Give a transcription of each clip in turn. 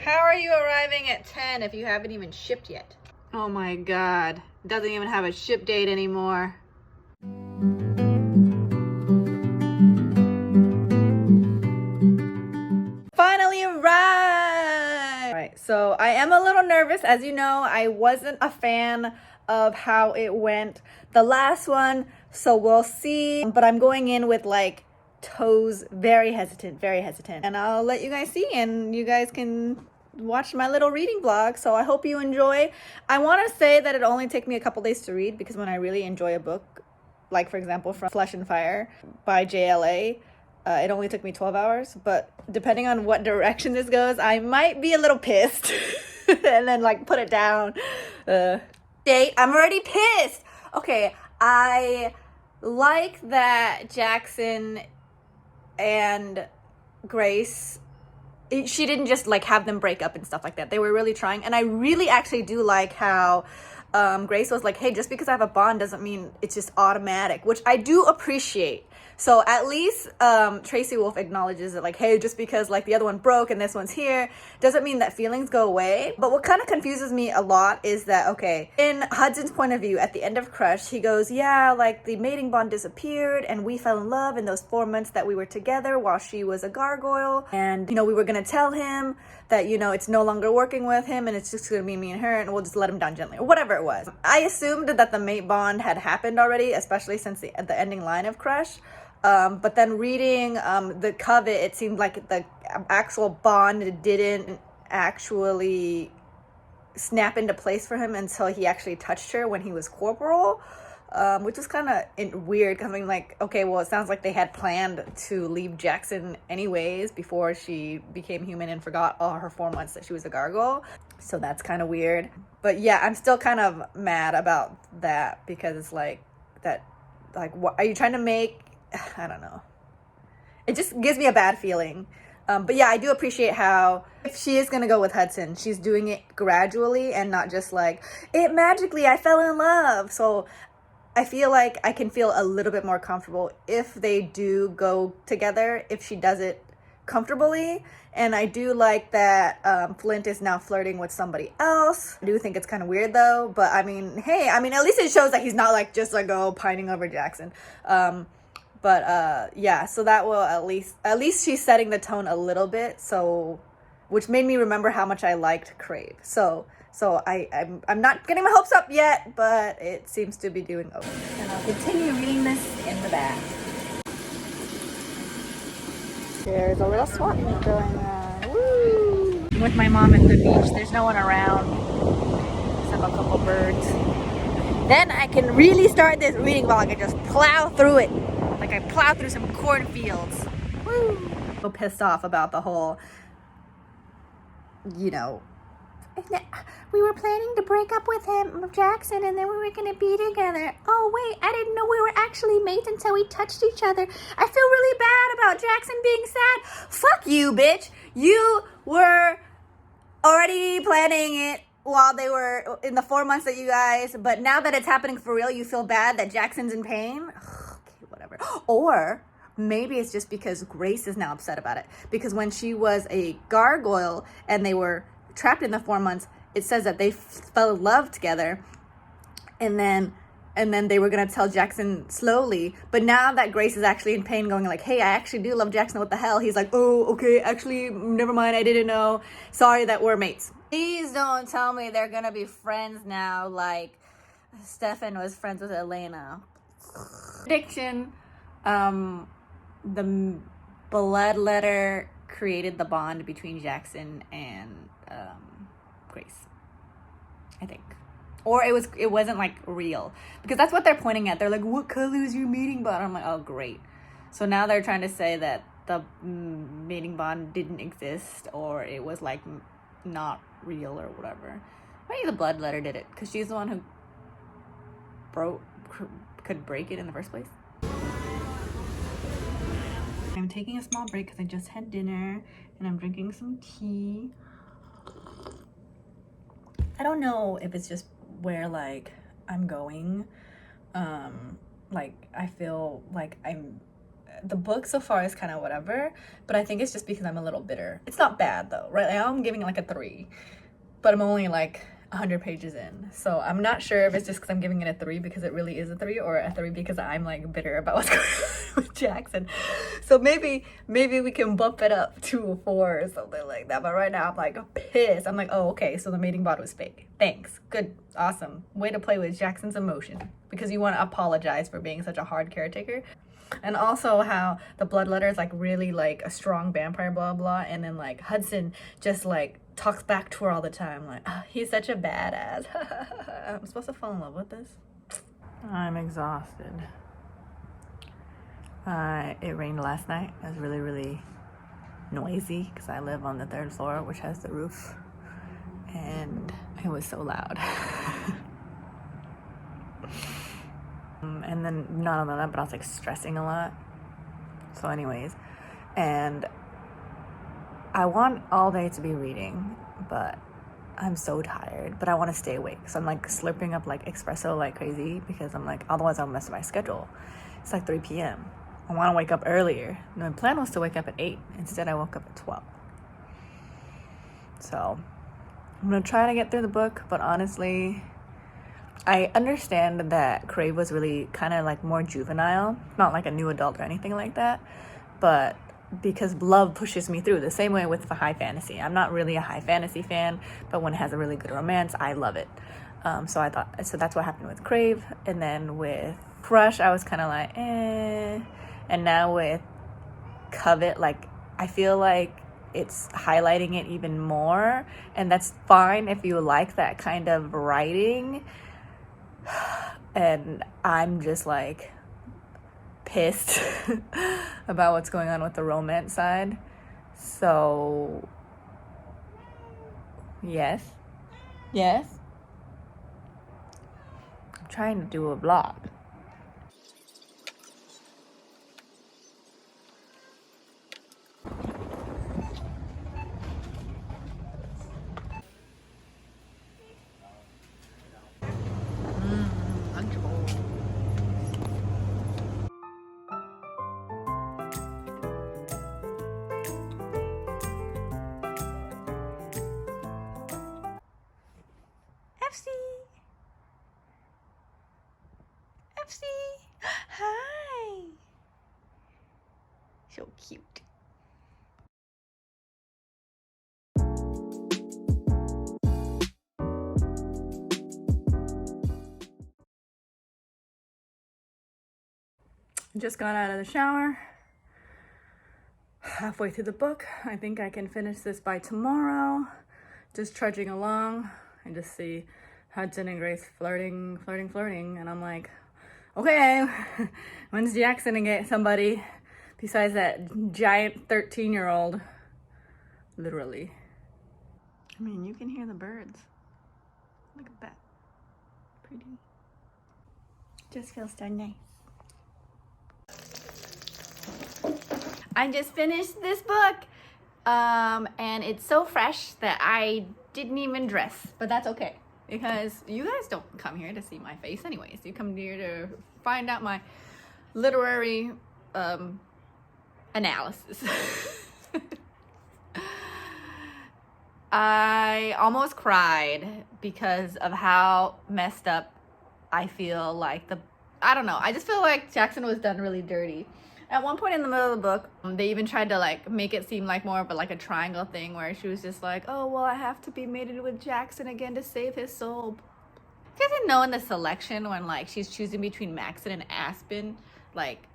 How are you arriving at 10 if you haven't even shipped yet? Oh my god. Doesn't even have a ship date anymore. Finally arrived! Alright, so I am a little nervous. As you know, I wasn't a fan of how it went the last one, so we'll see. But I'm going in with like toes very hesitant. And I'll let you guys see, and you guys can watch my little reading vlog. So I hope you enjoy. I want to say that it only took me a couple days to read, because when I really enjoy a book, like for example from Flesh and Fire by JLA, it only took me 12 hours, but depending on what direction this goes, I might be a little pissed and then like put it down. I'm already pissed. Okay, I like that Jaxon and Grace, she didn't just like have them break up and stuff like that. They were really trying, and I really actually do like how Grace was like, hey, just because I have a bond doesn't mean it's just automatic, which I do appreciate. So at least Tracy Wolf acknowledges it, like, hey, just because like the other one broke and this one's here doesn't mean that feelings go away. But what kind of confuses me a lot is that, okay, in Hudson's point of view, at the end of Crush, he goes, yeah, like the mating bond disappeared and we fell in love in those 4 months that we were together while she was a gargoyle. And, you know, we were going to tell him that, you know, it's no longer working with him and it's just going to be me and her and we'll just let him down gently, or whatever it was. I assumed that the mate bond had happened already, especially since the ending line of Crush. But then reading the Covet, it seemed like the actual bond didn't actually snap into place for him until he actually touched her when he was corporal, which is kind of weird, because I mean, like, okay, well, it sounds like they had planned to leave Jaxon anyways before she became human and forgot all her 4 months that she was a gargoyle. So that's kind of weird. But yeah, I'm still kind of mad about that, because it's like that, like, what are you trying to make? I don't know. It just gives me a bad feeling. But yeah, I do appreciate how, if she is going to go with Hudson, she's doing it gradually and not just like, it magically, I fell in love. So I feel like I can feel a little bit more comfortable if they do go together, if she does it comfortably. And I do like that Flint is now flirting with somebody else. I do think it's kind of weird though, but I mean, hey, I mean, at least it shows that he's not like just like, oh, pining over Jaxon. But yeah, so that will at least she's setting the tone a little bit, so, which made me remember how much I liked Crave. So I'm not getting my hopes up yet, but it seems to be doing okay. And I'll continue reading this in the back. There's a little swap meet going on. Woo! I'm with my mom at the beach. There's no one around except a couple birds. Then I can really start this reading vlog and just plow through it. Like I plow through some cornfields. Woo! So pissed off about the whole, you know, we were planning to break up with him, Jaxon, and then we were gonna be together. Oh wait, I didn't know we were actually mates until we touched each other. I feel really bad about Jaxon being sad. Fuck you, bitch. You were already planning it while they were in the 4 months that you guys, but now that it's happening for real, you feel bad that Jaxon's in pain. Okay, whatever. Or maybe it's just because Grace is now upset about it, because when she was a gargoyle and they were trapped in the 4 months, it says that they fell in love together, and then they were gonna tell Jaxon slowly. But now that Grace is actually in pain, going like, hey, I actually do love Jaxon, what the hell? He's like, oh, okay, actually, never mind, I didn't know. Sorry that we're mates. Please don't tell me they're gonna be friends now, like Stefan was friends with Elena. Prediction, the blood letter created the bond between Jaxon and Grace, I think. Or it wasn't like real, because that's what they're pointing at. They're like, what color is your mating bond? I'm like, oh great. So now they're trying to say that the mating bond didn't exist, or it was like not real or whatever. Maybe the blood letter did it, because she's the one who could break it in the first place. I'm taking a small break because I just had dinner and I'm drinking some tea. I don't know if it's just where like I'm going. Like I feel like I'm the book so far is kind of whatever, but I think it's just because I'm a little bitter. It's not bad though, right? Like, I'm giving it like a 3, but I'm only like 100 pages in, so I'm not sure if it's just because I'm giving it a 3 because it really is a 3, or a 3 because I'm like bitter about what's going on with Jaxon. So maybe we can bump it up to a 4 or something like that. But right now I'm like pissed. I'm like, oh, okay, so the mating bot was fake. Thanks, good, awesome, way to play with Jaxon's emotion, because you want to apologize for being such a hard caretaker. And also how the bloodletter is like really like a strong vampire, blah blah, and then like Hudson just like talks back to her all the time, like, oh, he's such a badass. I'm supposed to fall in love with this. I'm exhausted. It rained last night. It was really noisy because I live on the 3rd floor, which has the roof, and it was so loud. And then not only that, but I was like stressing a lot. So anyways, and I want all day to be reading, but I'm so tired, but I want to stay awake. So I'm like slurping up like espresso like crazy, because I'm like, otherwise I'll mess with my schedule. It's like 3 p.m. I want to wake up earlier. My plan was to wake up at 8. Instead, I woke up at 12. So I'm going to try to get through the book, but honestly, I understand that Crave was really kind of like more juvenile, not like a new adult or anything like that, but because love pushes me through the same way with the high fantasy. I'm not really a high fantasy fan, but when it has a really good romance, I love it. So that's what happened with Crave. And then with Crush, I was kind of like, eh. And now with Covet, like, I feel like it's highlighting it even more, and that's fine if you like that kind of writing. And I'm just like pissed about what's going on with the romance side. So yes, I'm trying to do a vlog. FC. Hi. So cute. Just got out of the shower. Halfway through the book. I think I can finish this by tomorrow. Just trudging along. I just see Hudson and Grace flirting. And I'm like, okay, when's Jaxon gonna get somebody besides that giant 13-year-old? Literally. I mean, you can hear the birds. Look at that. Pretty. Just feels so nice. I just finished this book, and it's so fresh that I didn't even dress, but that's okay, because you guys don't come here to see my face anyways. You come here to find out my literary analysis. I almost cried because of how messed up I feel like I don't know, I just feel like Jaxon was done really dirty. At one point in the middle of the book, they even tried to like make it seem like more of a triangle thing, where she was just like, oh, well, I have to be mated with Jaxon again to save his soul. You guys didn't know in the selection when like she's choosing between Maxon and Aspen, like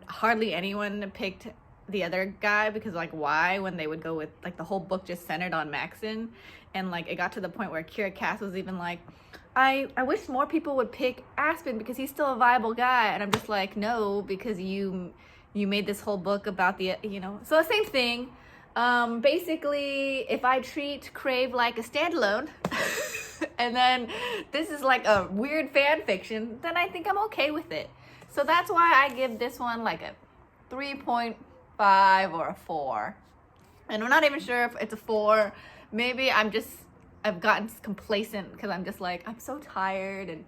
hardly anyone picked the other guy, because like why, when they would go with like the whole book just centered on Maxon. And like it got to the point where Kira Cass was even like, I wish more people would pick Aspen because he's still a viable guy. And I'm just like, no, because you made this whole book about the, you know. So the same thing. Basically, if I treat Crave like a standalone and then this is like a weird fan fiction, then I think I'm okay with it. So that's why I give this one like a 3.5 or a 4. And I'm not even sure if it's a 4. Maybe I've gotten complacent because I'm just like, I'm so tired, and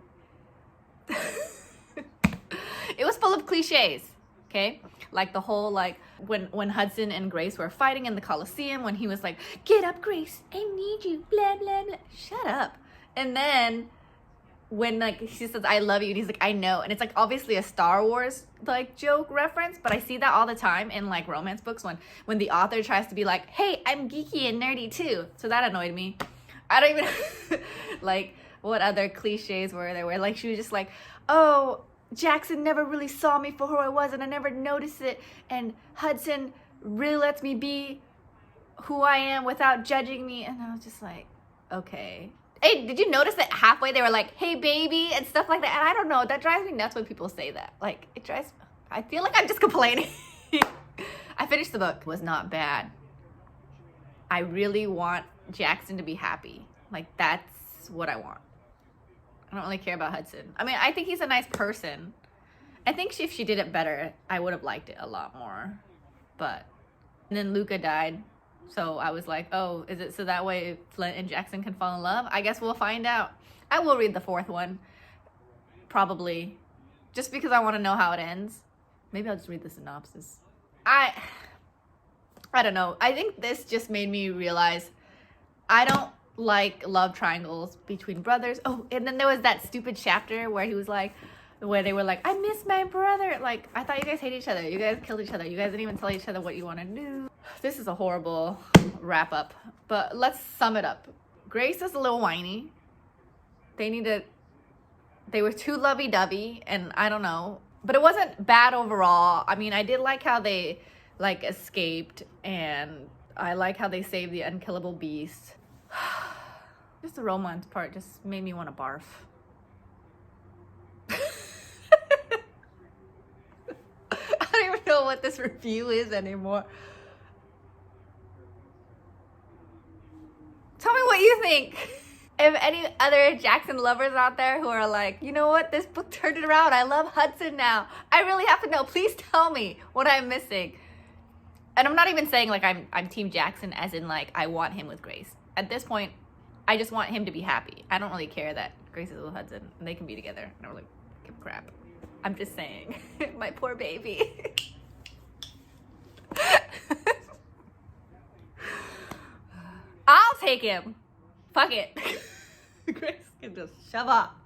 it was full of cliches. okay? Like the whole, like, when Hudson and Grace were fighting in the Coliseum, when he was like, get up, Grace, I need you, blah, blah, blah. Shut up. And then when, like, she says, I love you, and he's like, I know. And it's, like, obviously a Star Wars, like, joke reference, but I see that all the time in, like, romance books when the author tries to be like, hey, I'm geeky and nerdy, too. So that annoyed me. I don't even, like, what other cliches were there where, like, she was just like, oh, Jaxon never really saw me for who I was, and I never noticed it, and Hudson really lets me be who I am without judging me. And I was just like, okay. Hey, did you notice that halfway they were like, hey, baby, and stuff like that? And I don't know, that drives me nuts when people say that. Like, I feel like I'm just complaining. I finished the book. It was not bad. I really want Jaxon to be happy. Like, that's what I want. I don't really care about Hudson. I mean, I think he's a nice person. I think if she did it better, I would have liked it a lot more. But, and then Luca died. So I was like, oh, is it so that way Flint and Jaxon can fall in love? I guess we'll find out. I will read the 4th one. Probably. Just because I want to know how it ends. Maybe I'll just read the synopsis. I don't know. I think this just made me realize I don't like love triangles between brothers. Oh, and then there was that stupid chapter where he was like, where they were like, I miss my brother. Like, I thought you guys hate each other. You guys killed each other. You guys didn't even tell each other what you want to do. This is a horrible wrap up, but let's sum it up. Grace is a little whiny. They were too lovey-dovey, and I don't know, but it wasn't bad overall. I mean, I did like how they, like, escaped, and I like how they saved the unkillable beast. Just the romance part just made me want to barf. I don't even know what this review is anymore. Tell me what you think. If any other Jaxon lovers out there who are like, you know what, this book turned it around. I love Hudson now. I really have to know. Please tell me what I'm missing. And I'm not even saying like I'm Team Jaxon as in like I want him with Grace. At this point, I just want him to be happy. I don't really care that Grace is with Hudson and they can be together. I don't really give a crap. I'm just saying. My poor baby. I'll take him. Fuck it. Grace can just shove up.